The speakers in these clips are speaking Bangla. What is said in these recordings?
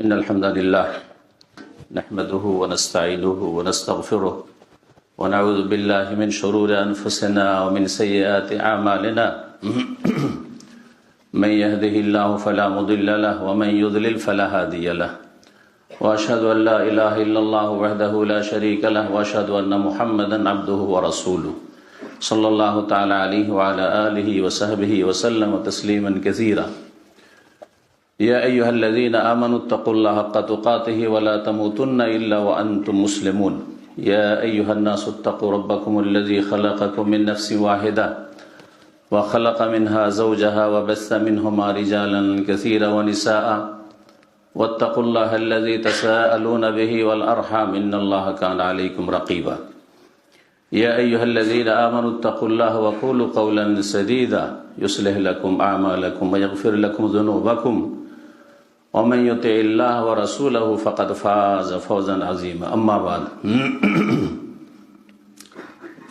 إن الحمد لله نحمده ونستعينه ونستغفره ونعوذ بالله من شرور أنفسنا ومن سيئات أعمالنا من يهده الله فلا مضل له ومن يضلل فلا هادي له وأشهد أن لا إله إلا الله وحده لا شريك له وأشهد أن محمدا عبده ورسوله صلى الله تعالى عليه وعلى آله وصحبه وسلم تسليما كثيرا يا أيها الذين آمنوا اتقوا الله حق تقاته ولا تموتن إلا وأنتم مسلمون يا أيها الناس اتقوا ربكم الذي خلقكم من نفس واحدة وخلق منها زوجها وبث منهما رجالا كثيرا ونساء واتقوا الله الذي تساءلون به والأرحام إن الله كان عليكم رقيبا يا أيها الذين آمنوا اتقوا الله وقولوا قولا سديدا يصلح لكم أعمالكم ويغفر لكم ذنوبكم ومن يطع الله ورسوله فقد فاز فوزا عظيما أما بعد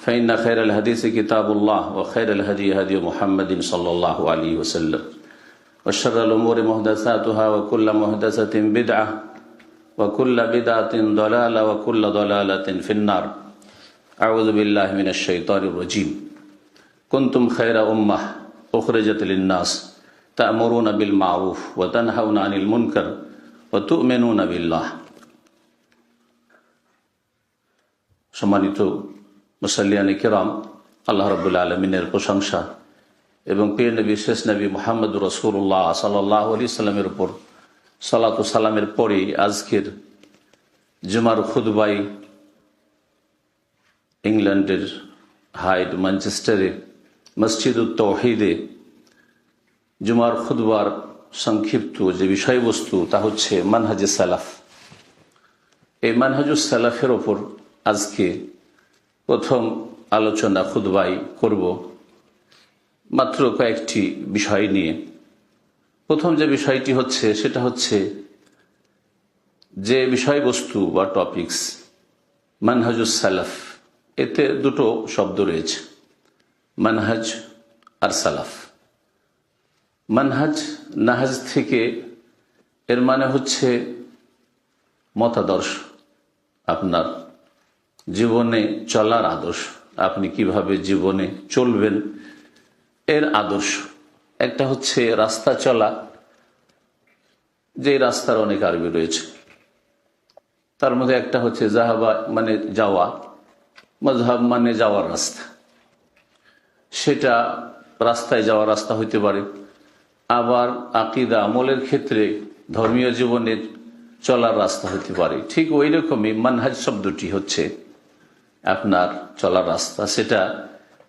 فإن خير الحديث كتاب الله وخير الهدي هدي محمد صلى الله عليه وسلم وشر الأمور محدثاتها وكل محدثة بدعة وكل بدعة ضلالة وكل ضلالة في النار أعوذ بالله من الشيطان الرجيم كنتم خير أمة أخرجت للناس تأمرون بالمعروف وتنهون عن المنكر وتؤمنون بالله সম্মানিত মুসল্লিয়ানে কিরাম, আল্লাহ রাব্বুল আলামিনের প্রশংসা এবং প্রিয় নবী শেষ নবী মুহাম্মদুর রাসূলুল্লাহ সাল্লাল্লাহু আলাইহি সাল্লামের উপর সালাত ও সালামের পরে আজকের জুমার খুতবায় ইংল্যান্ডের হাইড ম্যানচেস্টারে মসজিদুত তাওহীদে জুমার খুতবার সংক্ষিপ্ত যে বিষয়বস্তু তা হচ্ছে মানহাজে সালাফ। এই মানহাজুস সালাফের ওপর আজকে প্রথম আলোচনা খুতবাই করব মাত্র কয়েকটি বিষয় নিয়ে। প্রথম যে বিষয়টি হচ্ছে সেটা হচ্ছে যে বিষয়বস্তু বা টপিকস মানহাজুস সালাফ, এতে দুটো শব্দ রয়েছে, মানহাজ আর সালাফ। মানহাজ, নাহাজ থেকে এর মানে হচ্ছে মতাদর্শ, আপনার জীবনে চলার আদর্শ, আপনি কিভাবে জীবনে চলবেন এর আদর্শ। একটা হচ্ছে রাস্তা চলা, যে রাস্তার অনেক আরবি রয়েছে, তার মধ্যে একটা হচ্ছে জাহাবা মানে যাওয়া, মজহাব মানে যাওয়ার রাস্তা, সেটা রাস্তায় যাওয়ার রাস্তা হইতে পারে। আবার আকিদা আমলের ক্ষেত্রে ধর্মীয় জীবনের চলার রাস্তা হতে পারে। ঠিক ওই রকমই মানহাজ শব্দটি হচ্ছে আপনার চলার রাস্তা। সেটা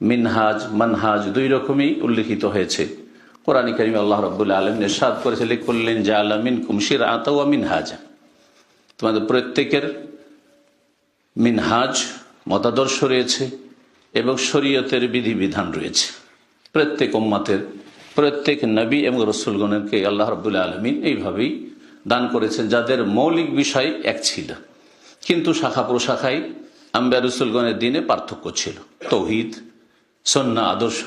মিনহাজ মানহাজ দুই রকমই উল্লেখিত হয়েছে কোরআনে কারিমে। আল্লাহ রাব্বুল আলামিন ইরশাদ করেছে লিকুল্লিন জাআলা মিনকুম শিরআতাও ওয়া মিনহাজা, তোমাদের প্রত্যেকের মিনহাজ মতাদর্শ রয়েছে এবং শরীয়তের বিধিবিধান রয়েছে। প্রত্যেক উম্মতের প্রত্যেক নবী এবং রসুলগণকে আল্লাহ রাব্বুল আলামিন এইভাবেই দান করেছেন, যাদের মৌলিক বিষয় এক ছিল, কিন্তু শাখা প্রশাখায় আম্বিয়া রসুলগণের দিনে পার্থক্য ছিল। তৌহিদ, সুন্নাহ, আদর্শ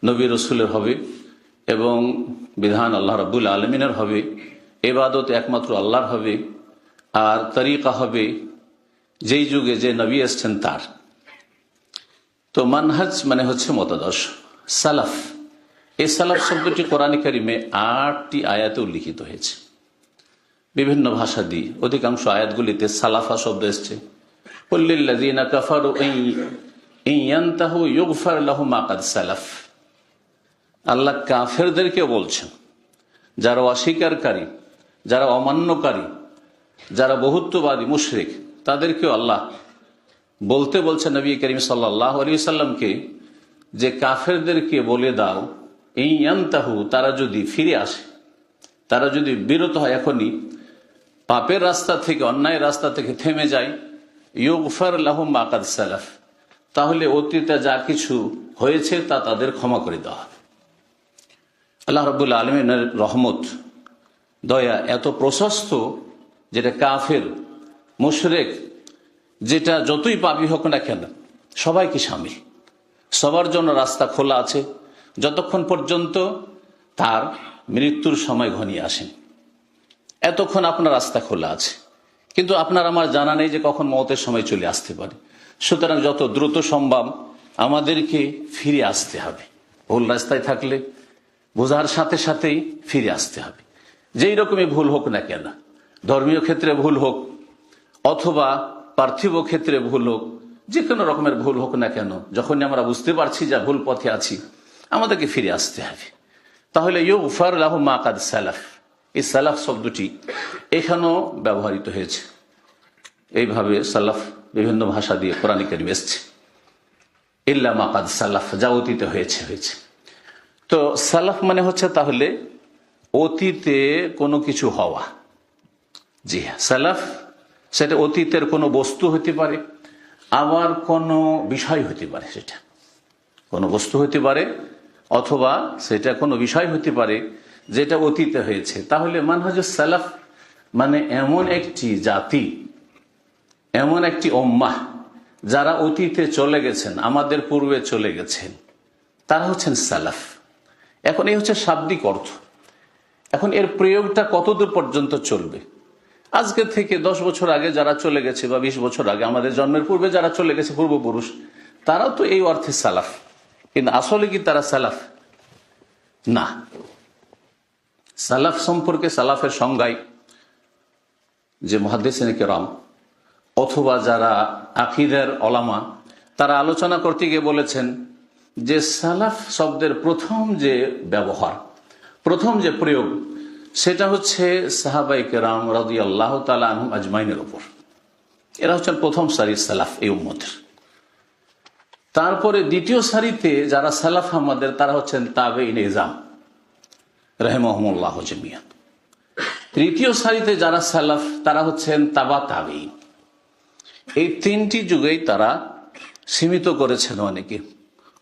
নবী রসুলের হবে এবং বিধান আল্লাহ রাব্বুল আলামিনের হবে, ইবাদত একমাত্র আল্লাহর হবে, আর তরিকা হবে যেই যুগে যে নবী এসছেন তার। তো মানহাজ মানে হচ্ছে মতাদর্শ। সালাফ, এই সালাফ শব্দটি কোরআনে কারিমে 8টি আয়াতে উল্লিখিত হয়েছে বিভিন্ন ভাষা দিয়ে। অধিকাংশ আয়াতগুলিতে সালাফা শব্দ এসছে। কুল্লিল্লাযীনা কাফারু ইন ইয়ানতাহু ইউগফার লাহুম মা কাদ সালাফ। আল্লাহ কাফেরদেরকে বলছেন, যারা অস্বীকারকারী, যারা অমান্যকারী, যারা বহুত্ববাদী মুশরিক, তাদেরকেও আল্লাহ বলতে বলছেন নবী করিম সাল্লাল্লাহু আলাইহি সাল্লামকে যে কাফেরদেরকে বলে দাও ইয়ানতাহু, তারা যদি ফিরে আসে, তারা যদি বিরত হয়, এখনই পাপের রাস্তা থেকে, অন্যায় রাস্তা থেকে থেমে যায়, ইউগফার লাহুম মা কাদ সালাফ, তাহলে অতীতে যা কিছু হয়েছে তা তাদের ক্ষমা করে দেওয়া হবে। আল্লাহ রাব্বুল আলামিনের রহমত, দয়া এত প্রশস্ত, যেটা কাফের মুশরিক যেটা যতই পাপী হোক না কেন সবাইকে শামিল, সবার জন্য রাস্তা খোলা আছে যতক্ষণ পর্যন্ত তার মৃত্যুর সময় ঘনিয়ে আসেন। এতক্ষণ আপনার রাস্তা খোলা আছে, কিন্তু আপনার আমার জানা নেই যে কখন মওতের সময় চলে আসতে পারে। সুতরাং যত দ্রুত সম্ভব আমাদেরকে ফিরে আসতে হবে। ভুল রাস্তায় থাকলে বোঝার সাথে সাথেই ফিরে আসতে হবে, যেই রকমই ভুল হোক না কেন, ধর্মীয় ক্ষেত্রে ভুল হোক অথবা পার্থিব ক্ষেত্রে ভুল হোক, যে কোনো রকমের ভুল হোক না কেন, যখনই আমরা বুঝতে পারছি যে ভুল পথে আছি আমাদেরকে ফিরে আসতে হবে। তাহলে ইউগফার লাহু মা কাদ সালাফ, এই সালাফ শব্দটি এখানেও ব্যবহৃত হয়েছে। এইভাবে সালাফ বিভিন্ন ভাষা দিয়ে কোরআনে কারিমে এসেছে, ইল্লা মা কাদ সালাফ, যা অতীত হয়েছে। তো সালাফ মানে হচ্ছে তাহলে অতীতে কোনো কিছু হওয়া। জি হ্যাঁ, সালাফ সেটা অতীতের কোনো বস্তু হতে পারে, আবার কোনো বিষয় হতে পারে, সেটা কোনো বস্তু হতে পারে অথবা সেটা কোনো বিষয় হতে পারে যেটা অতীতে হয়েছে। তাহলে মানহাজুস সালাফ মানে এমন একটি জাতি, এমন একটি উম্মাহ যারা অতীতে চলে গেছেন, আমাদের পূর্বে চলে গেছেন, তারা হচ্ছেন সালাফ। এখন এই হচ্ছে শাব্দিক অর্থ। এখন এর প্রয়োগটা কতদূর পর্যন্ত চলবে? আজকে থেকে 10 বছর আগে যারা চলে গেছে বা 20 বছর আগে আমাদের জন্মের পূর্বে যারা চলে গেছে পূর্বপুরুষ, তারাও তো এই অর্থে সালাফ, কিন্তু আসলে কি তারা সালাফ? না। সালাফ সম্পর্কে সালাফের সংজ্ঞায় যে মুহাদ্দিসিনে কেরাম অথবা যারা আকীদার ওলামা তারা আলোচনা করতে গিয়ে বলেছেন যে সালাফ শব্দের প্রথম যে ব্যবহার, প্রথম যে প্রয়োগ, সেটা হচ্ছে সাহাবায়ে কেরাম রাদিয়াল্লাহু তাআলা আনহুম আজমাইনের উপর। এরা হচ্ছেন প্রথম সারির সালাফ এই উম্মতের। তারপরে দ্বিতীয় সারিতে যারা সালাফ আমাদের, তারা হচ্ছেন তাবেঈন ইজাম রাহিমাহুমুল্লাহ জামিয়ান। তৃতীয় সারিতে যারা সালাফ তারা হচ্ছেন তাবা তাবেঈন। এই তিনটি যুগেই তারা সীমিত করেছেন।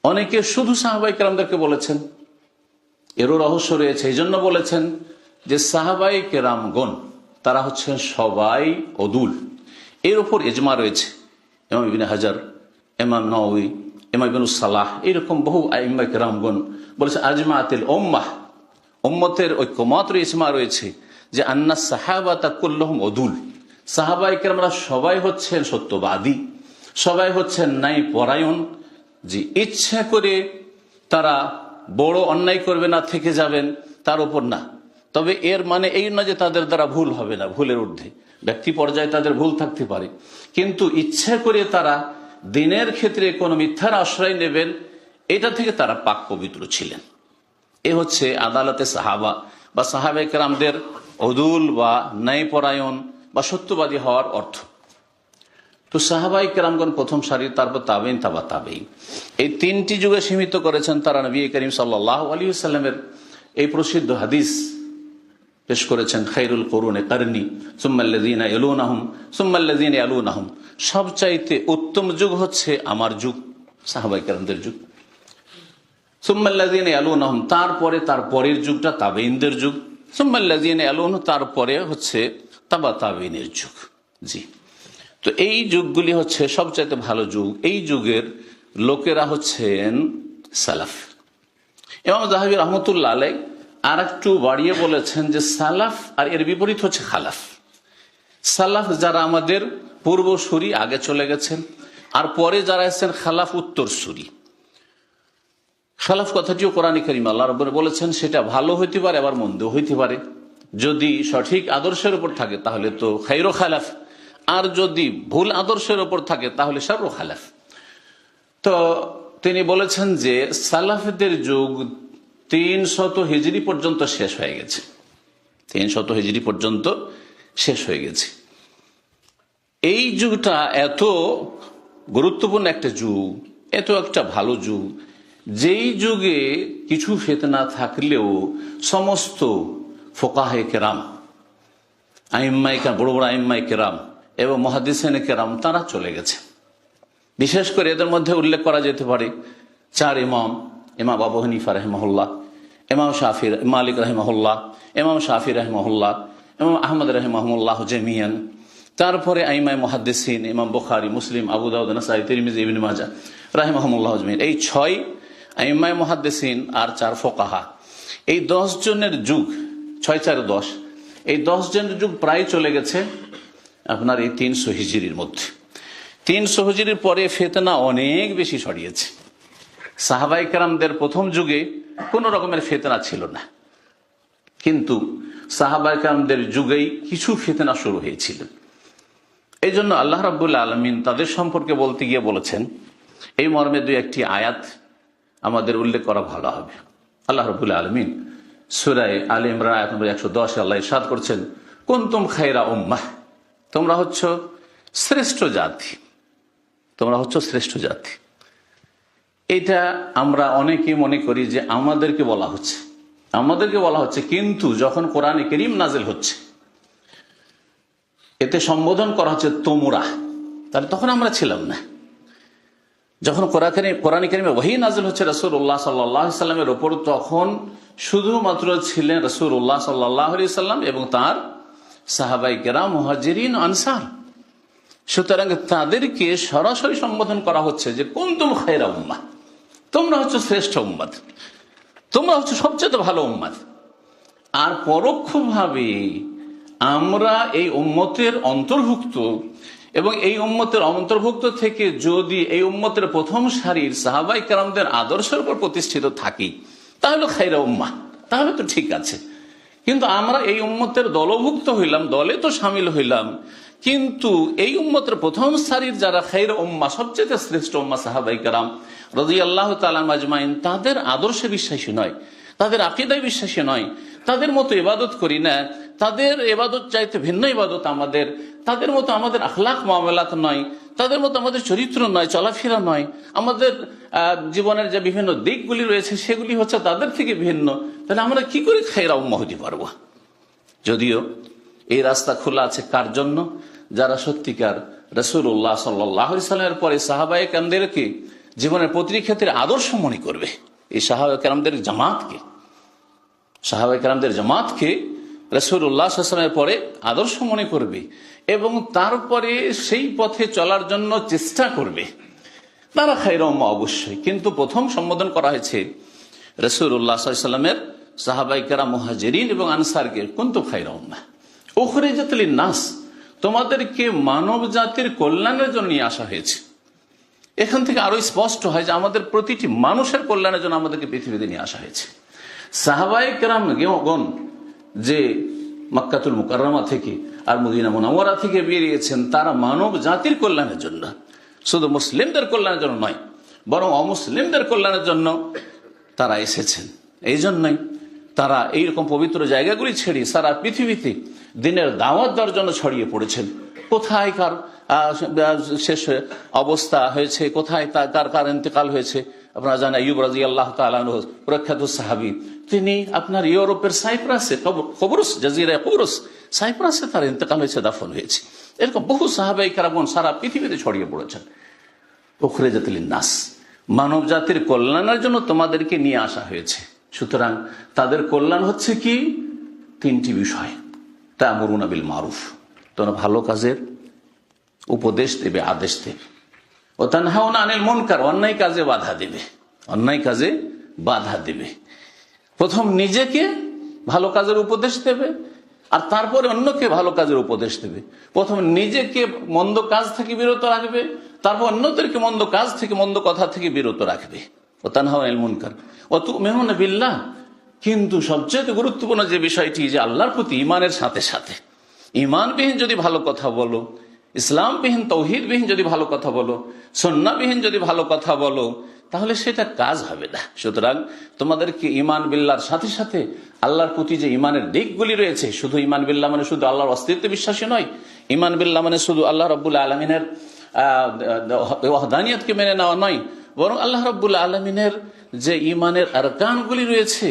অনেকে শুধু সাহাবায়ে কেরামদেরকে বলেছেন, এরও রহস্য রয়েছে। এই জন্য বলেছেন যে সাহাবায়ে কেরামগণ তারা হচ্ছেন সবাই অদুল, এর উপর ইজমা রয়েছে। ইমাম ইবনে হাজার, ইমাম নাওয়ী, ইমাম ইবনে সালাহ, এরকম বহু আইম্মায়ে কেরামগণ বলেছে আজমাআতিল উম্মাহ, উম্মতের ঐক্যমত ইজমা রয়েছে যে আন্না সাহাবাতা কুল্লুহুম অদুল, সাহাবায়ে কেরামরা সবাই হচ্ছেন সত্যবাদী, সবাই হচ্ছেন ন্যায় পরায়ণ। যে ইচ্ছা করে তারা বড় অন্যায় করবে না, থেকে যাবেন তার উপর না। তবে এর মানে এই না যে তাদের দ্বারা ভুল হবে না, ভুলের ঊর্ধ্বে ব্যক্তি পর্যায়ে তাদের ভুল থাকতে পারে, কিন্তু ইচ্ছা করে তারা দিনের ক্ষেত্রে কোনো মিথ্যার আশ্রয় নেবেন, এটা থেকে তারা পাক পবিত্র ছিলেন। এ হচ্ছে আদালতে সাহাবা বা সাহাবায়ে কেরামদের অদুল বা ন্যায়পরায়ণ বা সত্যবাদী হওয়ার অর্থ। তো সাহাবায়ে কেরামগণ প্রথম সারি, তারপর তাবেঈন, তাবা তাবেঈন, এই তিনটি যুগে সীমিত করেছেন তারা। নবী করিম সাল্লাল্লাহু আলাইহি ওয়াসাল্লামের এই প্রসিদ্ধ হাদিস পেশ করেছেন, খায়রুল কুরুনি কারনি সুম্মাল্লাযীনা ইয়ালুনাহুম সুম্মাল্লাযীনা ইয়ালুনাহুম, সবচাইতে উত্তম যুগ হচ্ছে আমার যুগ, সাহাবায়ে কেরামদের যুগ। সুম্মাল্লাযীনা ইয়ালুনাহুম, তারপরে তার পরের যুগটা তাবেঈনদের যুগ। সুম্মাল্লাযীনা ইয়ালুনহুম, তারপরে হচ্ছে তাবা তাবেঈনের যুগ। জি, তো এই যুগগুলি হচ্ছে সবচাইতে ভালো যুগ। এই যুগের লোকেরা হচ্ছেন সালাফ। ইমাম যাহাবী রাহমাতুল্লাহ আলাইহি আর একটু বাড়িয়ে বলেছেন যে সালাফ আর এর বিপরীত হচ্ছে খালাফ। সালাফ যারা আমাদের পূর্বসূরি, আগে চলে গেছেন, আর পরে যারা এসেছেন খালাফ উত্তরসূরি। খালাফ কথাটিও কোরআনে কারিমে আল্লাহ রাব্বুল বলেছেন, সেটা ভালো হইতে পারে আবার মন্দ হইতে পারে। যদি সঠিক আদর্শের উপর থাকে তাহলে তো খায়রু খালাফ, আর যদি ভুল আদর্শের উপর থাকে তাহলে শাররু খালাফ। তো তিনি বলেছেন যে সালাফদের যুগ 300 হিজরি পর্যন্ত শেষ হয়ে গেছে, 300 হিজরি পর্যন্ত শেষ হয়ে গেছে। এই যুগটা এত গুরুত্বপূর্ণ একটা যুগ, এত একটা ভালো যুগ, যেই যুগে কিছু ফিতনা থাকলেও সমস্ত ফুকাহে কেরাম, আইম্মায়ে কেরাম, বড় বড় আইম্মায়ে কেরাম এবং মুহাদ্দিসিনে কেরাম তারা চলে গেছে। বিশেষ করে এদের মধ্যে উল্লেখ করা যেতে পারে 4 ইমাম: ইমাম আবু হানিফা রাহিমাহুল্লাহ, ইমাম শাফি, মালিক রাহিমাহুল্লাহ, ইমাম শাফি রাহিমাহুল্লাহ, ইমাম আহমদ রাহিমাহুল্লাহ জামিয়ান। তারপরে আইম্মায়ে মুহাদ্দিসিন ইমাম বুখারী, মুসলিম, আবু দাউদ, নাসাঈ, তিরমিজি, ইবনে মাজাহ রাহিমাহুমুল্লাহ জামিয়ান। এই 6 আইম্মায়ে মুহাদ্দিসিন আর 4 ফুকাহা, এই 10 জনের যুগ, 6 4 10, এই 10 জনের যুগ প্রায় চলে গেছে আপনার এই 300 হিজরির মধ্যে। 300 হিজরির পরে ফিতনা অনেক বেশি ছড়িয়েছে। সাহাবায়ে কেরামদের প্রথম যুগে কোন রকমের ফিতনা ছিল না, কিন্তু সাহাবায়ে কেরামদের যুগেই কিছু ফিতনা শুরু হয়েছিল। এই জন্য আল্লাহ রাব্বুল আলামিন তাদের সম্পর্কে বলতে গিয়ে বলেছেন, এই মর্মে 2-1টি আয়াত আমাদের উল্লেখ করা ভালো হবে। আল্লাহ রাব্বুল আলামিন সূরা আলে ইমরান আয়াত নম্বর 110 আল্লাহ ইরশাদ করছেন, কুনতুম খায়রা উম্মাহ, তোমরা হচ্ছ শ্রেষ্ঠ জাতি, তোমরা হচ্ছ শ্রেষ্ঠ জাতি। এটা আমরা অনেকেই মনে করি যে আমাদেরকে বলা হচ্ছে, কিন্তু যখন কোরআনে কারীম নাজিল হচ্ছে এতে সম্বোধন করা হচ্ছে তোমরা, তাহলে তখন আমরা ছিলাম না। যখন কোরআনে কারীমে ওহী নাজিল হচ্ছে রাসূলুল্লাহ সাল্লাল্লাহু আলাইহি সাল্লামের উপর, তখন শুধুমাত্র ছিলেন রাসূলুল্লাহ সাল্লাল্লাহু আলাইহি সাল্লাম এবং তার সাহাবায়ে কেরাম, মুহাজিরিন, আনসার। সুতরাং তাদেরকে সরাসরি সম্বোধন করা হচ্ছে যে কুনতুম খায়রা উম্মাহ, তোমরা হচ্ছে শ্রেষ্ঠ উম্মত, তোমরা হচ্ছে সবচেয়ে ভালো উম্মত। আর পরোক্ষভাবে আমরা এই উম্মতের অন্তর্ভুক্ত, এবং এই উম্মতের অন্তর্ভুক্ত থেকে যদি এই উম্মতের প্রথম সারির সাহাবায়ে কেরামদের আদর্শের উপর প্রতিষ্ঠিত থাকি তাহলে খায়রা উম্মাহ, তাহলে তো ঠিক আছে। কিন্তু আমরা এই উম্মতের দলভুক্ত হইলাম, দলে তো শামিল হইলাম, কিন্তু এই উম্মতের প্রথম সারির যারা খায়রা উম্মাহ, সবচেয়ে শ্রেষ্ঠ উম্মাহ সাহাবায়ে কেরাম রাদিয়াল্লাহু তাআলা আজমাইন, তাদের আদর্শে বিশ্বাসী নয়, তাদের আকীদায় বিশ্বাসী নয়, তাদের মতো ইবাদত করি না, তাদের ইবাদত চাইতে ভিন্ন ইবাদত আমাদের, তাদের মতো আমাদের আখলাক মুআমালাত নয়, তাদের মতো আমাদের চরিত্র নয়, চলাফেরা নয়, আমাদের জীবনের যে বিভিন্ন দিকগুলি রয়েছে সেগুলি হচ্ছে তাদের থেকে ভিন্ন। তাহলে আমরা কি করে খায়রা উম্মাহ হতে পারবো? যদিও এই রাস্তা খোলা আছে কার জন্য? যারা সত্যিকার রাসূলুল্লাহ সাল্লাল্লাহু আলাইহি সাল্লামের পরে সাহাবায়ে কেরামদেরকে জীবনের প্রতিটি ক্ষেত্রে আদর্শ মনে করবে। এই সাহাবায়ে কেরামদের জামাতকে রাসূলুল্লাহ সাল্লাল্লাহু আলাইহি ওয়াসাল্লামের পরে আদর্শ মনে করবে এবং তারপরে সেই পথে চলার জন্য চেষ্টা করবে, তারা খায়রা উম্মাহ অবশ্যই। কিন্তু প্রথম সম্বোধন করা হয়েছে রাসূলুল্লাহ সাল্লাল্লাহু আলাইহি ওয়াসাল্লামের সাহাবায়ে কেরাম, মুহাজিরিন এবং আনসারকে, কুনতুম খায়রা উম্মাহ উখরিজাত লিন-নাস, তোমাদেরকে মানব জাতির কল্যাণের জন্য নিয়ে আসা হয়েছে। এখান থেকে আরো স্পষ্ট হয় যে আমাদের প্রতিটি মানুষের কল্যাণের জন্য আমাদেরকে পৃথিবীতে নিয়ে আসা হয়েছে। সাহাবায়ে কেরামগণ যে মক্কাতুল মুকাররমা থেকে আর মদিনা মুনাওয়ারা থেকে বেরিয়েছেন, তারা মানব জাতির কল্যাণের জন্য, শুধু মুসলিমদের কল্যাণের জন্য নয়, বরং অমুসলিমদের কল্যাণের জন্য তারা এসেছেন। এই জন্যই তারা এইরকম পবিত্র জায়গাগুলি ছেড়ে সারা পৃথিবীতে দিনের দাওয়াত দেওয়ার জন্য ছড়িয়ে পড়েছেন। কোথায় কার শেষ অবস্থা হয়েছে, কোথায় কার ইন্তেকাল হয়েছে আপনারা জানেন। আইয়ুব রাদিয়াল্লাহু তাআলা আনহু, প্রখ্যাত সাহাবী, তিনি আপনার ইউরোপের সাইপ্রাসে, কবরুস, জাজিরা কবরুস, সাইপ্রাসে তার ইন্তেকাল হয়েছে, দাফন হয়েছে। এরকম বহু সাহাবায়ে কেরামগণ সারা পৃথিবীতে ছড়িয়ে পড়েছেন। উখরিজাত লিন-নাস, মানব জাতির কল্যাণের জন্য তোমাদেরকে নিয়ে আসা হয়েছে। সুতরাং তাদের কল্যাণ হচ্ছে কি? 3টি বিষয়। তা'মুরুনা বিল মারুফ, তোমরা ভালো কাজের উপদেশ দেবে, আদেশ দেবে। ও তানহাউনা আনিল মুনকার, অন্যায় কাজে বাধা দেবে, অন্যায় কাজে বাধা দেবে। প্রথম নিজেকে ভালো কাজের উপদেশ দেবে আর তারপরে অন্যকে ভালো কাজের উপদেশ দেবে। প্রথম নিজেকে মন্দ কাজ থেকে বিরত রাখবে, তারপর অন্যদেরকে মন্দ কাজ থেকে, মন্দ কথা থেকে বিরত রাখবে। ও তানহাউনা আনিল মুনকার ওয়া তু'মিনুনা বিল্লাহ, কিন্তু সবচেয়ে গুরুত্বপূর্ণ যে বিষয়টি, যে আল্লাহর প্রতি ঈমানের সাথে সাথে, ঈমানবিহীন যদি ভালো কথা বলো, ইসলামবিহীন, তৌহিদবিহীন যদি ভালো কথা বলো, সুন্নাহবিহীন যদি ভালো কথা বলো, তাহলে সেটা কাজ হবে না। সুতরাং তোমাদেরকে ঈমান বিল্লাহর সাথে সাথে আল্লাহর প্রতি যে ঈমানের দিকগুলি রয়েছে, শুধু ঈমান বিল্লাহ মানে শুধু আল্লাহর অস্তিত্বে বিশ্বাসী নয়, ঈমান বিল্লাহ মানে শুধু আল্লাহ রাব্বুল আলামিনের ওয়াহদানিয়তকে মেনে নেওয়া নয়, বরং আল্লাহ রাব্বুল আলামিনের যে ঈমানের আরকানগুলি রয়েছে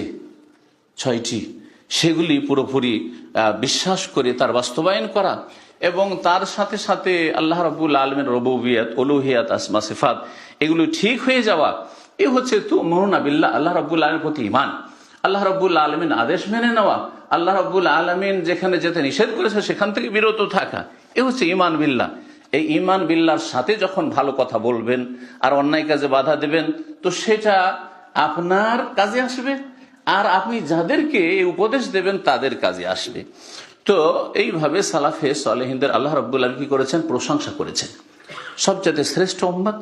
6টি, সেগুলি পুরোপুরি বিশ্বাস করে তার বাস্তবায়ন করা এবং তার সাথে সাথে আল্লাহ রাব্বুল আলামিনের রুবুবিয়ত, উলুহিয়ত, আসমা সিফাত এগুলো ঠিক হয়ে যাওয়া। এ হচ্ছে তু'মিনুনা বিল্লাহ, আল্লাহ রাব্বুল আলামিনের প্রতি ঈমান, আল্লাহ রাব্বুল আলামিন আদেশ মেনে নেওয়া, আল্লাহ রাব্বুল আলামিন যেখানে যেতে নিষেধ করেছে সেখান থেকে বিরত থাকা। এ হচ্ছে ঈমান বিল্লাহ। এই ঈমান বিল্লাহর সাথে যখন ভালো কথা বলবেন আর অন্যায় কাজে বাধা দেবেন, তো সেটা আপনার কাজে আসবে আর আপনি যাদেরকে এই উপদেশ দেবেন তাদের কাজে আসবে। তো এইভাবে সালাফে সালেহিনদের আল্লাহ রাব্বুল আলামিন কি করেছেন? প্রশংসা করেছেন। সবচেয়ে শ্রেষ্ঠ উম্মত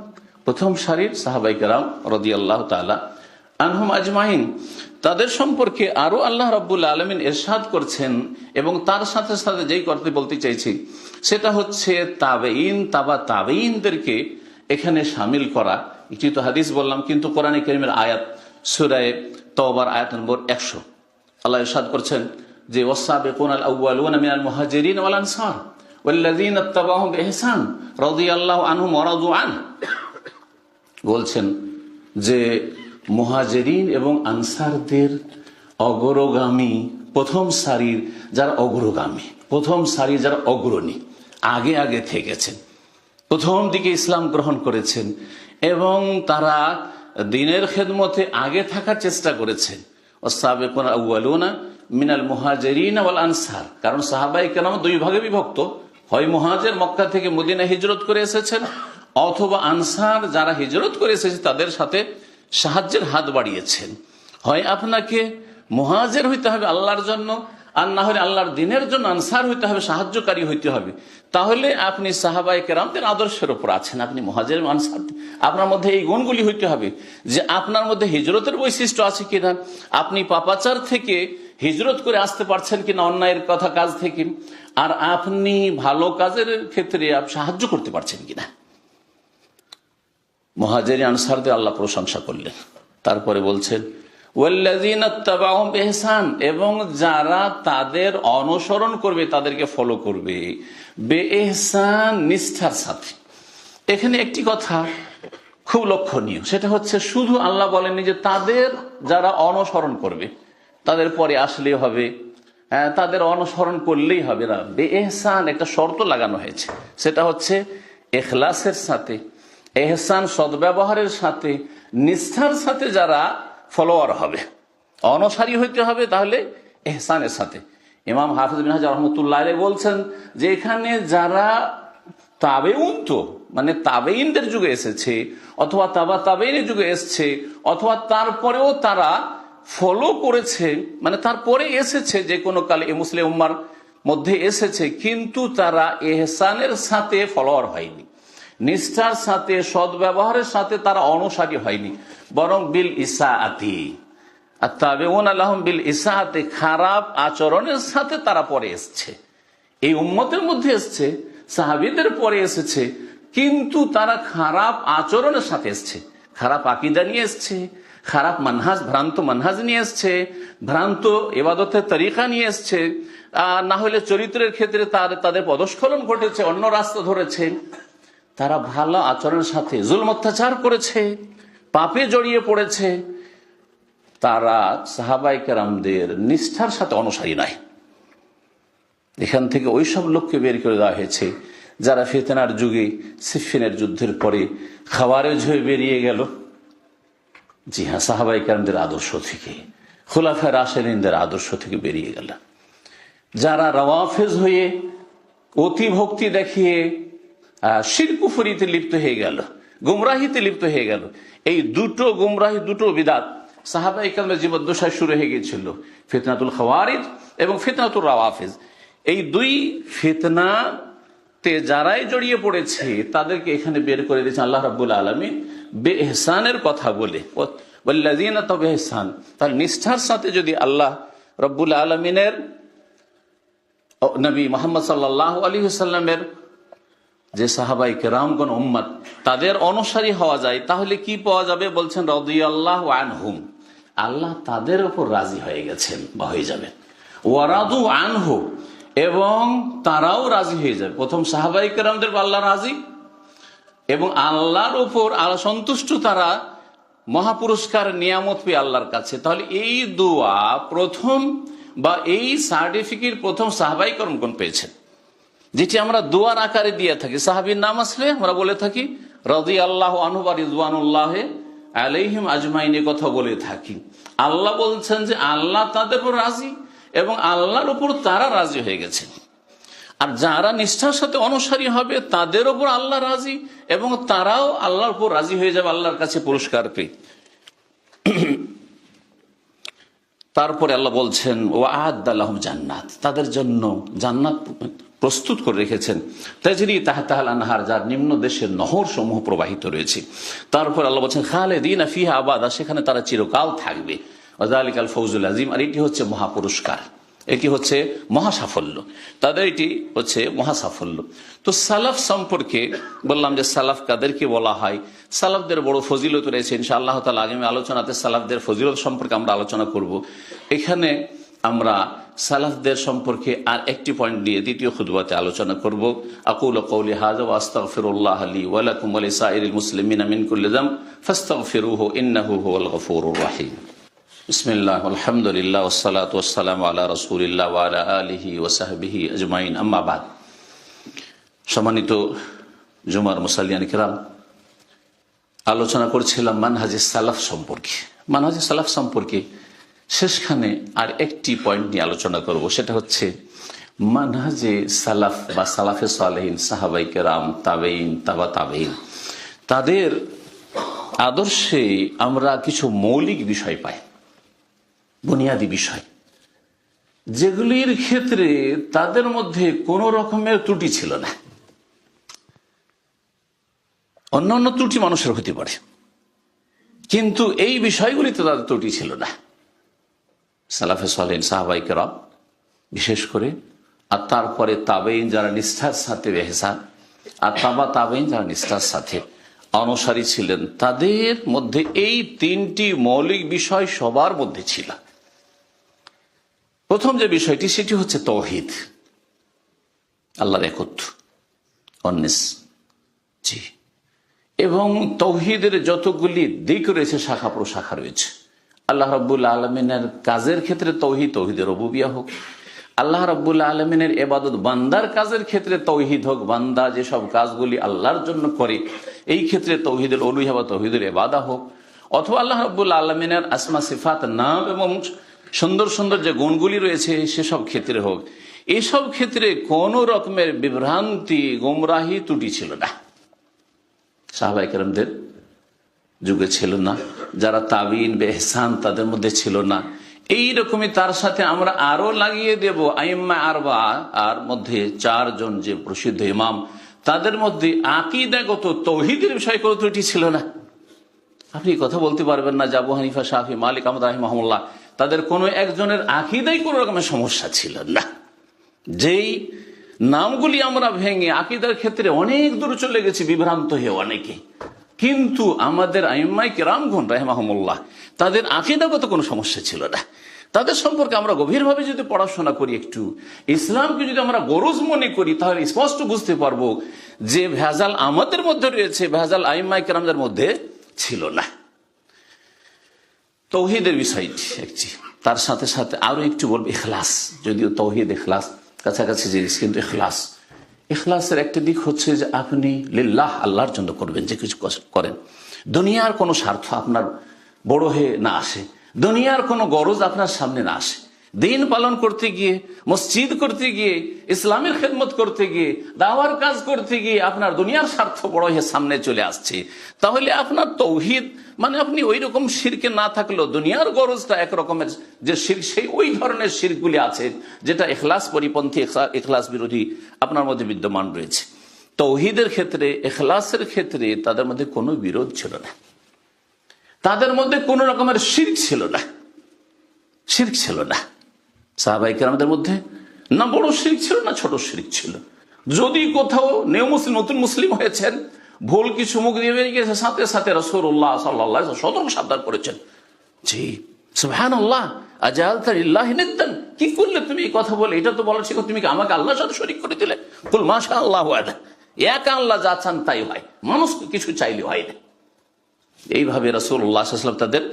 প্রথম সারির সাহাবায়ে কেরাম রাদিয়াল্লাহু তাআলা আনহুম আজমাইন, তাদের সম্পর্কে আরো আল্লাহ রাব্বুল আলামিন ইরশাদ করছেন। এবং তার সাথে সাথে যেই করতে বলতে চাইছি সেটা হচ্ছে তাবেঈন, তাবেঈনদেরকে এখানে শামিল করা। একটি তো হাদিস বললাম, কিন্তু কোরআনে কারীমের আয়াত সূরা তাওবার আয়াত নম্বর 100 আল্লাহ ইরশাদ করছেন যে ওয়াসাবিকুনাল আউয়ালুনা মিনাল মুহাজিরিন ওয়াল আনসার ওয়াল্লাযীনা ইত্তাবাউহুম বিইহসান রাদিয়াল্লাহু আনহুম ওয়া রাদু আনহু, বলছেন যে মুহাজিরিন এবং আনসারদের অগ্রগামী, প্রথম সারির যারা অগ্রগামী, প্রথম সারির যারা অগ্রণী, আগে আগে থেকেছেন, প্রথম দিকে ইসলাম গ্রহণ করেছেন এবং তারা দ্বীনের খেদমতে আগে থাকার চেষ্টা করেছেন। ওয়াসাবিকুনা আউয়ালুনা মিনাল মুহাজিরিন ওয়াল আনসার, কারণ সাহাবায়ে কেরাম দুই ভাগে বিভক্ত, হয় মুহাজির মক্কা থেকে মদিনা হিজরত করে এসেছেন, অথবা আনসার যারা হিজরত করে এসেছে তাদের সাথে সাহায্যের হাত বাড়িয়েছেন। হয় আপনাকে মুহাজির হইতে হবে আল্লাহর জন্য, আর না হলে আল্লাহর দ্বীনের জন্য আনসার হইতে হবে, সাহায্যকারী হইতে হবে। তাহলে আপনি সাহাবায়ে কেরামদের আদর্শের উপর আছেন, আপনি মুহাজির আনসার, আপনার মধ্যে এই গুণগুলি হইতে হবে যে আপনার মধ্যে হিজরতের বৈশিষ্ট্য আছে কিনা, আপনি পাপাচার থেকে হিজরত করে আসতে পারছেন কিনা, অন্যায়ের কথা কাজ থেকে, আর আপনি ভালো কাজের ক্ষেত্রে সাহায্য করতে পারছেন কিনা। মুহাজির আনসারদের আল্লাহ প্রশংসা করলেন। তারপরে বলছেন ওয়াল্লাযীনা ইত্তাবাউহুম বিইহসান, এবং যারা তাদের অনুসরণ করবে, তাদেরকে ফলো করবে, বিইহসান, নিষ্ঠার সাথে। এখানে একটি কথা খুব লক্ষণীয়, সেটা হচ্ছে শুধু আল্লাহ বলেননি যে তাদের যারা অনুসরণ করবে তাদের পরে আসলেই হবে, তাদের অনুসরণ করলেই হবে না। বিইহসান একটা শর্ত লাগানো হয়েছে, সেটা হচ্ছে ইখলাসের সাথে, এহসান সদ্ব্যবহারের সাথে, নিষ্ঠার সাথে যারা ফলোয়ার হবে, অনুসারী হইতে হবে, তাহলে এহসানের সাথে। ইমাম হাফিজ বিন হাজার রহমতুল্লাহ আলাইহি বলছেন যে এখানে যারা তাবেউন, তো মানে তাবেইনদের যুগে এসেছে, অথবা তাবেইনের যুগে এসেছে, অথবা তারপরেও তারা ফলো করেছে, মানে তারপরে এসেছে, যে কোনো কালে এই মুসলিম উম্মার মধ্যে এসেছে, কিন্তু তারা এহসানের সাথে ফলোয়ার হয়নি, নিষ্ঠার সাথে, সদ্ব্যবহারের সাথে তারা অনুসারী হয়নি, বরং বিল ইসাআতি, আত-তাবিউনা লাহুম বিল ইসাআতি, খারাপ আচরণের সাথে তারা পরে এসেছে। এই উম্মতের মধ্যে এসেছে, সাহাবীদের পরে এসেছে, কিন্তু তারা খারাপ আচরণের সাথে এসেছে, খারাপ আকীদা নিয়ে এসেছে, খারাপ মানহাজ, ভ্রান্ত মানহাজ নিয়ে এসেছে, ভ্রান্ত ইবাদতের তরিকা নিয়ে এসেছে, না হলে চরিত্রের ক্ষেত্রে তাদের পদস্খলন ঘটেছে, অন্য রাস্তা ধরেছে। তারা ভালো আচরণের সাথে জুলম অত্যাচার করেছে, পাপে জড়িয়ে পড়েছে, তারা সাহাবায়ে কেরামদের নিষ্ঠার সাথে অনুসারী নয়। এখান থেকে ওইসব লোককে বের করে দেওয়া হয়েছে যারা ফিতনার যুগে, সিফিনের যুদ্ধের পরে খাওয়ারেজ হয়ে বেরিয়ে গেল। জি হ্যাঁ, সাহাবায়ে কেরামদের আদর্শ থেকে, খুলাফায়ে রাশিদিনদের আদর্শ থেকে বেরিয়ে গেল। যারা রাওয়াফেজ হয়ে অতি ভক্তি দেখিয়ে শিরক কুফরিতে লিপ্ত হয়ে গেল, গুমরাহিতে লিপ্ত হয়ে গেল, এই দুটো গুমরাহি, দুটো বিদাত সাহাবায়ে কেরামের জীবদ্দশায় শুরু হয়ে গিয়েছিল, ফিতনাতুল খাওয়ারিজ এবং ফিতনাতুল রাওয়াফিজ। এই দুই ফিতনাতে যারাই জড়িয়ে পড়েছে তাদেরকে এখানে বের করে দিয়েছেন আল্লাহ রাব্বুল আলামিন বেইহসানের কথা বলে, ওয়াল্লাযীনা ইত্তাবাউ বিইহসান। তার নিষ্ঠার সাথে যদি আল্লাহ রাব্বুল আলামিনের নবী মুহাম্মদ সাল্লাল্লাহু আলাইহি ওয়াসাল্লামের যে সাহাবায়ে কেরামগণ উম্মত, তাদের অনুসারী হওয়া যায়, তাহলে কি পাওয়া যাবে? বলছেন রাদিয়াল্লাহু আনহুম, আল্লাহ তাদের উপর রাজি হয়ে গেছেন বা হয়ে যাবেন, ওয়া রাদু আনহু, এবং তারাও রাজি হয়ে যাবে। প্রথম সাহাবায়ে কেরামদের আল্লাহ রাজি, এবং আল্লাহর উপর আল্লাহ সন্তুষ্ট, তারা মহাপুরস্কার নিয়ামত পেয়ে আল্লাহর কাছে। তাহলে এই দোয়া প্রথম, বা এই সার্টিফিকেট প্রথম সাহাবায়ে কেরামগণ পেয়েছেন, যেটি আমরা দোয়ার আকারে দিয়ে থাকি। সাহাবীর নাম আসলে আমরা বলে থাকি রাদিয়াল্লাহু আনহু ওয়া রিদওয়ানুল্লাহ আলাইহিম আজমাইন, কথা বলে থাকি। আল্লাহ বলছেন যে আল্লাহ তাদের উপর রাজি এবং আল্লাহর উপর তারা রাজি হয়ে গেছে। আর যারা নিষ্ঠার সাথে অনুসারী হবে তাদের উপর আল্লাহ রাজি, এবং তারাও আল্লাহর উপর রাজি হয়ে যাবে আল্লাহর কাছে পুরস্কার পেয়ে। তারপরে আল্লাহ বলছেন ওয়া'আদ্দা লাহুম জান্নাত, তাদের জন্য জান্নাত প্রস্তুত করে রেখেছেন, তাজরি তাহতাল আনহার, যার নিম্ন দেশের নহর সমূহ প্রবাহিত রয়েছে। তারপর আল্লাহ বলছেন খালিদিনা ফিহা আবাদা, সেখানে তারা চিরকাল থাকবে। ওয়াযালিকাল ফাওজুল আযীম, আর এটি হচ্ছে মহাপুরস্কার, এটি হচ্ছে মহাসাফল্য, তাদের এটি হচ্ছে মহাসাফল্য। তো সালাফ সম্পর্কে বললাম যে সালাফ কাদেরকে বলা হয়, সালাফদের বড় ফজিলত রয়েছে। ইনশাআল্লাহ তাআলা আগামী আলোচনাতে সালাফদের ফজিলত সম্পর্কে আমরা আলোচনা করব। এখানে আমরা সালাফদের সম্পর্কে আর একটি পয়েন্ট নিয়ে দ্বিতীয় খুতবাতে আলোচনা করব। আকুলু কওলি হাযা ওয়া আস্তাগফিরুল্লাহ লি ওয়া লাকুম ওয়া লিসাইরিল মুসলিমিনা মিন কুল্লি যামব ফাস্তাগফিরুহু ইন্নাহু হুয়াল গফুরুর রহিম। বিসমিল্লাহ, আলহামদুলিল্লাহ, ওয়াসসালাতু ওয়াসসালামু আলা রাসূলিল্লাহ ওয়া আলা আলিহি ওয়া সাহবিহি আজমাইন, আম্মা বাদ। সম্মানিত জুমার মুসাল্লিয়ান কিরাম, আলোচনা করছিলাম মানহাজে সালাফ সম্পর্কে। মানহাজে সালাফ সম্পর্কে শেষখানে আর একটি পয়েন্ট নিয়ে আলোচনা করব, সেটা হচ্ছে মানহাজে সালাফ বা সালাফে সালেহিন, সাহাবাই কেরাম, তাবেইন, তাবা তাবেইন, তাদের আদর্শে আমরা কিছু মৌলিক বিষয় পাই, বুনিয়াদী বিষয়, যেগুলির ক্ষেত্রে তাদের মধ্যে কোনো রকমের ত্রুটি ছিল না। অন্যান্য ত্রুটি মানুষের হতে পারে, কিন্তু এই বিষয়গুলিতে তাদের ত্রুটি ছিল না। সালাফে সালেহিন, সাহাবায়ে কেরাম বিশেষ করে, আর তারপরে তাবেইন যারা নিষ্ঠার সাথে ইহসান, আর তাবা তাবেইন যারা নিষ্ঠার সাথে অনুসারী ছিলেন, তাদের মধ্যে এই তিনটি মৌলিক বিষয় সবার মধ্যে ছিল। প্রথম যে বিষয়টি সেটি হচ্ছে তাওহীদ, আল্লাহর একত্ব, অন্নেস, জি। এবং তাওহীদের যতগুলি দিক রয়েছে, শাখা প্রশাখা রয়েছে, আল্লাহ রাব্বুল আলামিনের কাজের ক্ষেত্রে তাওহীদ, তাওহীদের রুবুবিয়্যাহ হোক, আল্লাহ রাব্বুল আলামিনের ইবাদত বান্দার কাজের ক্ষেত্রে তাওহীদ হোক, বান্দা যেসব কাজগুলি আল্লাহর জন্য করে এই ক্ষেত্রে তাওহীদুল উলুহিয়্যাহ বা তাওহীদুল ইবাদা হোক, অথবা আল্লাহ রাব্বুল আলামিনের আসমা সিফাত, নাম এবং সুন্দর সুন্দর যে গুণগুলি রয়েছে সেসব ক্ষেত্রে হোক, এসব ক্ষেত্রে কোন রকমের বিভ্রান্তি, গোমরাহি, ত্রুটি ছিল না। সাহাবায়ে কেরামদের যুগে ছিল না, যারা তাবিঈন বা ইহসান তাদের মধ্যে ছিল না। এইরকমই তার সাথে আমরা আরো লাগিয়ে দেব আইম্মা আরবা, আর মধ্যে চারজন যে প্রসিদ্ধ ইমাম, তাদের মধ্যে আকীদাগত তাওহীদের বিষয়ে কোনো ত্রুটি ছিল না। আপনি কথা বলতে পারবেন না যে আবু হানিফা, শাফি, মালিক, আহমদ রাহিমাহুল্লাহ তাদের কোনো একজনের আকীদায় কোনো রকমের সমস্যা ছিল না। যেই নামগুলি আমরা ভেঙে আকীদার ক্ষেত্রে অনেক দূর চলে গেছি বিভ্রান্ত হয়ে অনেকে, কিন্তু আমাদের আইম্মায়ে কেরামগণ রাহিমাহুমুল্লাহ তাদের আকীদাগত কোনো সমস্যা ছিল না। তাদের সম্পর্কে আমরা গভীরভাবে যদি পড়াশোনা করি, একটু ইসলামকে যদি আমরা গরজ মনে করি, তাহলে স্পষ্ট বুঝতে পারবো যে ভেজাল আমাদের মধ্যে রয়েছে, ভেজাল আইম্মায়ে কেরামদের মধ্যে ছিল না। তাওহীদের বিষয়টি একটি, তার সাথে সাথে আরো একটু বলবো ইখলাস। যদিও তাওহীদ ইখলাস কাছাকাছি জিনিস, কিন্তু ইখলাসের একটা দিক হচ্ছে যে আপনি লিল্লাহ, আল্লাহর জন্য করবেন, যে কিছু করেন দুনিয়ার কোনো স্বার্থ আপনার বড় হয়ে না আসে, দুনিয়ার কোনো গরজ আপনার সামনে না আসে। দিন পালন করতে গিয়ে, মসজিদ করতে গিয়ে, ইসলামের খেদমত করতে গিয়ে, দাওয়ার কাজ করতে গিয়ে আপনার দুনিয়ার স্বার্থ বড় হয়ে সামনে চলে আসছে, তাহলে আপনার তাওহীদ মানে আপনি ওই রকম শিরকে না থাকলেও দুনিয়ার গরজটা একরকমের যে শিরক, সেই ওই ধরনের শিরকগুলি আছে যেটা ইখলাস পরিপন্থী, ইখলাস বিরোধী আপনার মধ্যে বিদ্যমান রয়েছে। তাওহীদের ক্ষেত্রে, ইখলাসের ক্ষেত্রে তাদের মধ্যে কোনো বিরোধ ছিল না, তাদের মধ্যে কোনো রকমের শিরক ছিল না, শিরক ছিল না। সাহাবায়ে কেরামদের মধ্যে না বড় শিরক ছিল না ছোট শিরক ছিল। যদি কোথাও নতুন মুসলিম হয়েছেন, ভুল কিছু মুখ দিয়ে বেরিয়ে গেছে, সাথে সাথে রাসূলুল্লাহ সাল্লাল্লাহু আলাইহি ওয়াসাল্লাম সতর্ক সাবধান করেছেন, জি সুবহানাল্লাহ আজালতা লিল্লাহি নিদ্দান, কি করলে তুমি এই কথা বলে? এটা তো বলা ছিল তুমি কি আমাকে আল্লাহর সাথে শরীক করে দিলে? কুল মাশাআল্লাহু আলা, এক আল্লাহ যা চান তাই হয়, মানুষ কিছু চাইলে হয় না। এইভাবে রাসূলুল্লাহ সাল্লাল্লাহু আলাইহি ওয়াসাল্লাম তাদের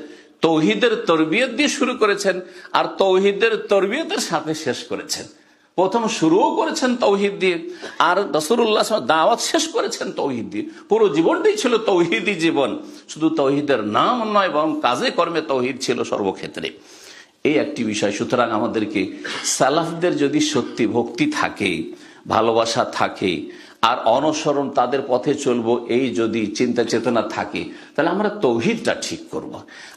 তাওহীদের তরবিয়ত দিয়ে শুরু করেছেন, আর তাওহীদের তরবিয়তের সাথে শেষ করেছেন। প্রথম শুরুও করেছেন তাওহীদ দিয়ে, আর রাসূলুল্লাহ দাওয়াত শেষ করেছেন তাওহীদ দিয়ে। পুরো জীবনটাই ছিল তাওহীদি জীবন, শুধু তাওহীদের নাম নয় বরং কাজে কর্মে তাওহীদ ছিল সর্বক্ষেত্রে। এই একটি বিষয়। সুতরাং আমাদেরকে সালাফদের যদি সত্যি ভক্তি থাকে, ভালোবাসা থাকে, আর অনুসরণ, তাদের পথে চলবো, এই যদি চিন্তা চেতনা থাকে, তাহলে আমরা তৌহিদটা ঠিক করব।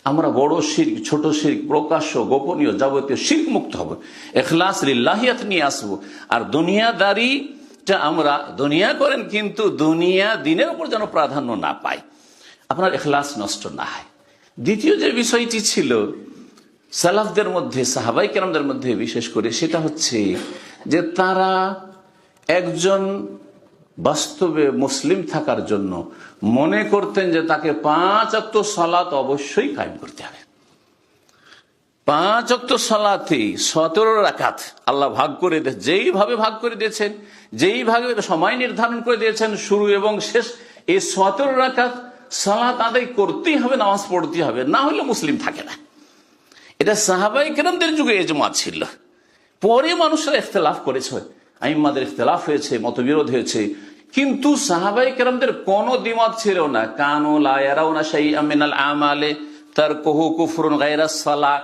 আমরা বড় শিরক, ছোট শিরক, প্রকাশ্য, গোপনীয়, যাবতীয় শিরক মুক্ত হব, ইখলাস লিল্লাহিয়াত নিয়ে আসবো। আর দুনিয়াদারিটা আমরা দুনিয়া করেন, কিন্তু দুনিয়া দিনের উপর যেন প্রাধান্য না পায়, আপনার ইখলাস নষ্ট না হয়। দ্বিতীয় যে বিষয়টি ছিল সালাফদের মধ্যে, সাহাবাই কেরামদের মধ্যে বিশেষ করে, সেটা হচ্ছে যে তারা একজন বাস্তবে মুসলিম থাকার জন্য মনে করতেন যে তাকে 5 ওয়াক্ত সালাত অবশ্যই কায়েম করতে হবে। 5 ওয়াক্ত সালাতে 17 রাকাত আল্লাহ ভাগ করে দিয়েছেন, যেইভাবে ভাগ করে দিয়েছেন, যেইভাবে সময় নির্ধারণ করে দিয়েছেন, শুরু এবং শেষ, এই 17 রাকাত সালাত আদায় করতেই হবে, নামাজ পড়তেই হবে, না হলে মুসলিম থাকে না। এটা সাহাবাই কেরামদের যুগে ইজমা ছিল। পরে মানুষরা ইখতিলাফ করেছে, আইম্মাদের ইখতিলাফ হয়েছে, মতবিরোধ হয়েছে, কিন্তু সাহাবাই কেরামদের কোনো দ্বিমত ছিল না। কানু লা ইয়ারাউনা শাইআম মিনাল আমালে তারকুহু কুফরুন গায়রাস সালাহ।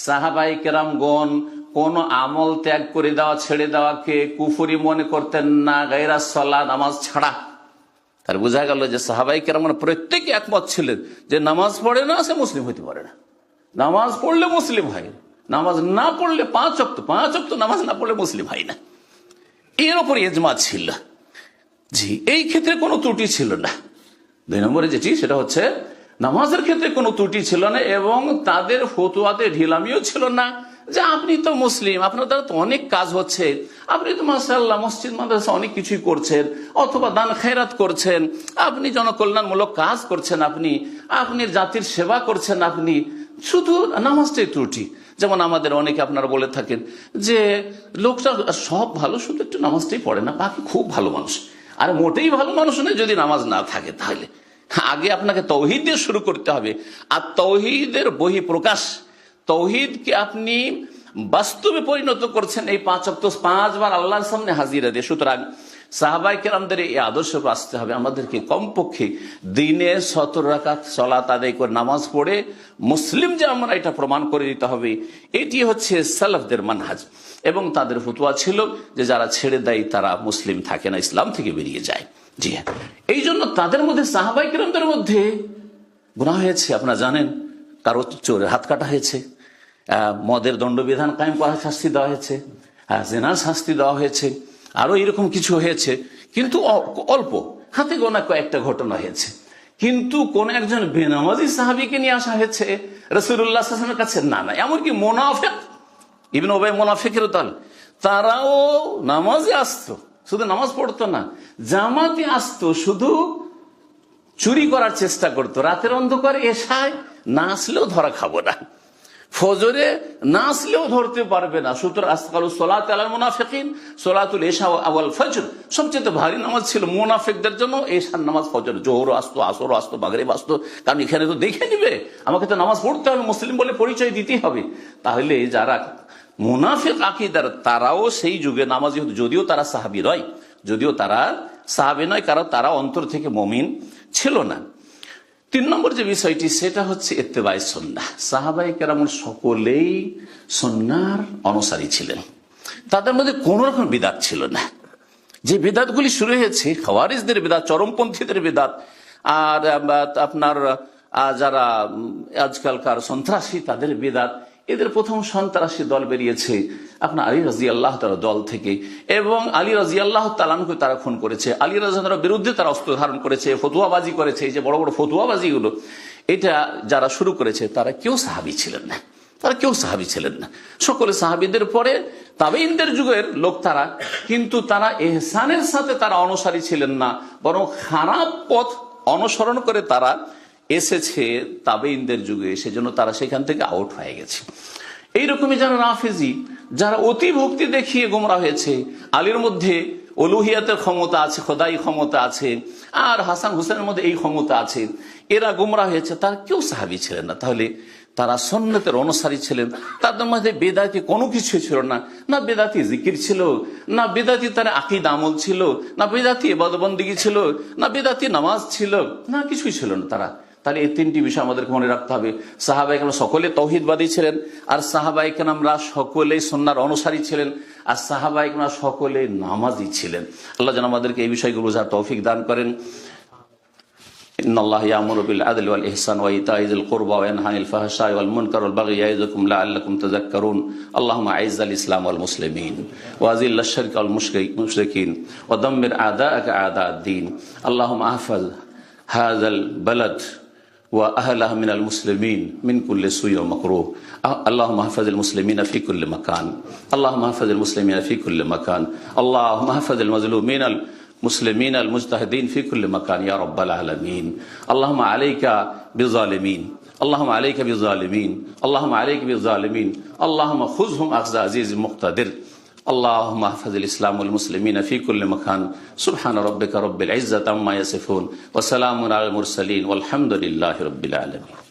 সাহাবাই কেরামগণ কোন আমল ত্যাগ করে দেওয়া, ছেড়ে দেওয়াকে কুফরি মনে করতেন না, গায়রাস সালাহ, নামাজ ছাড়া। তার বোঝা গেল যে সাহাবাই কেরামগণ প্রত্যেকে একমত ছিলেন যে নামাজ পড়ে না, সে মুসলিম হইতে পারে না। নামাজ পড়লে মুসলিম হয়, নামাজ না পড়লে 5 ওয়াক্ত নামাজ না পড়লে মুসলিম হয় না। এর উপর ইজমা ছিল। জি, এই ক্ষেত্রে কোনো ত্রুটি ছিল না। 2 নম্বরে যেটি, সেটা হচ্ছে নামাজের ক্ষেত্রে কোনো ত্রুটি ছিল না, এবং তাদের ফতোয়াতে ঢিলামিও ছিল না যে আপনি তো মুসলিম, আপনার দ্বারা তো অনেক কাজ হচ্ছে, আপনি তো মাশাআল্লাহ মসজিদ মাদ্রাসা অনেক কিছুই করছেন, অথবা দান খেরাত করছেন, আপনি জনকল্যাণমূলক কাজ করছেন, আপনি জাতির সেবা করছেন, আপনি শুধু নামাজটাই ত্রুটি। যেমন আমাদের অনেকে আপনারা বলে থাকেন যে লোকটা সব ভালো, শুধু একটু নামাজটাই পড়ে না, বাকি খুব ভালো মানুষ। আর মোটেই ভালো মানুষ নয় যদি নামাজ না থাকে। তাহলে আগে আপনাকে তৌহিদ দিয়ে শুরু করতে হবে। আর তৌহিদের বহিঃপ্রকাশ, তৌহিদকে আপনি বাস্তবে পরিণত করছেন এই 5 ওয়াক্ত 5 বার আল্লাহর সামনে হাজিরা দিয়ে। সুতরাং সাহাবাই কেরামদের এই আদর্শ আসতে হবে। আমাদেরকে কমপক্ষে দিনে 17 রাকাত সালাত আদায় করে নামাজ পড়ে মুসলিম যে আমরা, এটা প্রমাণ করে দিতে হবে। এটি হচ্ছে সালাফদের মানহাজ। এবং তাদের ফতোয়া ছিল যে যারা ছেড়ে দেয় তারা মুসলিম থাকে না, ইসলাম থেকে বেরিয়ে যায়। জি হ্যাঁ, এই জন্য তাদের মধ্যে, সাহাবাই কেরামদের মধ্যে গুনাহ হয়েছে। আপনারা জানেন, কারো চোরের হাত কাটা হয়েছে, মদের দণ্ডবিধান কায়েম করা, শাস্তি দেওয়া হয়েছে, জেনার শাস্তি দেওয়া হয়েছে, আরো এরকম কিছু হয়েছে। কিন্তু অল্প হাতে গোনা কয়েকটা ঘটনা হয়েছে। কিন্তু কোন একজন বেনামাজি সাহাবীকে নিয়ে আসা হয়েছে রাসূলুল্লাহ সাল্লাল্লাহু আলাইহি ওয়াসাল্লামের কাছে, না, এমনকি মুনাফিক ইবনে উবাই, মুনাফিকের দল, তারাও নামাজে আসতো, শুধু নামাজ পড়তো না, জামাতে আসতো, শুধু চুরি করার চেষ্টা করতো। রাতের অন্ধকারে এশায় না আসলেও ধরা খাবো না, ফজরে না আসলেও ধরতে পারবে না। সুতরাং আসকালু সালাত আলাল মুনাফিকিন সালাতুল ইশা ওয়াল ফজর, সবচেয়ে ভারী নামাজ ছিল মুনাফিকদের জন্য এশার নামাজ, ফজর, জোহর আসতো, আসর আসতো, মাগরিব আসতো। কারণ এখানে তো দেখে নিবে, আমাকে তো নামাজ পড়তে হবে, মুসলিম বলে পরিচয় দিতেই হবে। তাহলে যারা মুনাফিক আকীদার, তারাও সেই যুগে নামাজি হতো, যদিও তারা সাহাবী নয়, কারণ তারা অন্তর থেকে মুমিন ছিল না। 3 নম্বর যে বিষয়টি, সেটা হচ্ছে ইত্তেবায়ে সুন্নাহ। সাহাবায়ে কেরাম সকলেই সুন্নাহর অনুসারী ছিলেন, তাদের মধ্যে কোন রকম বিদআত ছিল না। যে বিদআতগুলি শুরু হয়েছে, খাওয়ারিজদের বিদআত, চরমপন্থীদের বিদআত, আর আপনার যারা আজকালকার সন্ত্রাসী, তাদের বিদআত। এদের প্রথম সন্ত্রাসী দল বেরিয়েছে আপনার আলী রাদিয়াল্লাহু তাআলা দল থেকে, এবং আলী রাদিয়াল্লাহু তাআলাকে তারা খুন করেছে, আলী রাদিয়াল্লাহু বিরুদ্ধে তারা অস্ত্র ধারণ করেছে, ফতোয়াবাজি করেছে। এই যে বড় বড় ফতোয়াবাজিগুলো, এটা যারা শুরু করেছে তারা কেউ সাহাবী ছিলেন না, সকলে সাহাবীদের পরে তাবেঈনদের যুগের লোক তারা, কিন্তু তারা ইহসানের সাথে তারা অনুসারী ছিলেন না, বরং খারাপ পথ অনুসরণ করে তারা এসেছে তাবেঈনদের যুগে, সেজন্য তারা সেখান থেকে আউট হয়ে গেছে। এইরকমই যারা রাফেজি, যারা অতি ভক্তি দেখিয়ে গোমরা হয়েছে, আলীর মধ্যে উলুহিয়াতের ক্ষমতা আছে, খোদাই ক্ষমতা আছে, আর হাসান হুসেনের মধ্যে এই ক্ষমতা আছে, এরা গোমরা হয়েছে, তারা কেউ সাহাবী ছিলেন না। তাহলে তারা সুন্নতের অনুসারী ছিলেন। তাদের মধ্যে বেদাতি কোনো কিছু ছিল না, না বেদাতি জিকির ছিল, না বেদাতি তার আকীদা আমল ছিল, না বেদাতি ইবাদত বন্দেগী ছিল, না বেদাতি নামাজ ছিল, না কিছুই ছিল না তারা। তাহলে এই 3টি বিষয় আমাদেরকে মনে রাখতে হবে। সাহাবায়ে কেরাম সকলে তাওহীদবাদী ছিলেন, আর সাহাবায়ে কেরামরা সকলেই সুন্নাহর অনুসারী ছিলেন। আর সাহাবায়ে কেরাম সকলে নামাজি ছিলেন। আল্লাহ যেন আমাদেরকে এই বিষয়গুলো বোঝার তৌফিক দান করেন। ইন্নাল্লাহা ইয়ামুরু বিল আদলি ওয়াল ইহসান ওয়া ইতা'i যিল কুরবা ওয়া ইয়ানহা আনিল ফাহশা'i ওয়াল মুনকারি ওয়াল বাগয়ি ইয়া'iযুকুম লাআল্লাকুম তাযাক্কারুন। আল্লাহুম্মা আ'iজ্জাল ইসলাম ওয়াল মুসলিমিন ওয়া আযিল্লাশ শিরকা ওয়াল মুশরিকিন ওয়া দাম্মির আ'দা'আকা আ'দা'আদ-দ্বীন। আল্লাহুম্মা আহফাজ হাযাল বালাদ ওয়া আহলাহু মিনাল মুসলিমিন মিন কুল্লি সুই'in ওয়া মাকরুহ। আল্লাহুম্মা আহফাজিল মুসলিমিনা ফি কুল্লি মাকান। আল্লাহুম্মা আহফাজিল মুসলিমিনা ফি কুল্লি মাকান। আল্লাহুম্মা আহফাজিল মাজলুমিনাল মুসলিমিন আল মুজতাহিদিন ফি কুল্লি মাকান ইয়া রাব্বাল আলামিন। আল্লাহুম্মা আলাইকা বিযালিমিন, আল্লাহুম্মা আলাইকা বিযালিমিন, আল্লাহুম্মা আলাইকা বিযালিমিন, আল্লাহুম্মা খুযহুম আখযা আজিজিন মুকতাদির। আল্লাহুম্মা আহফাজিল ইসলাম ওয়াল মুসলিমিনা ফি কুল্লি মাকান। সুবহানা রাব্বিকা রাব্বিল ইজ্জাতি আম্মা ইয়াসিফুন ওয়া সালামুন আলাল মুরসালিন ওয়াল হামদুলিল্লাহি রাব্বিল আলামিন।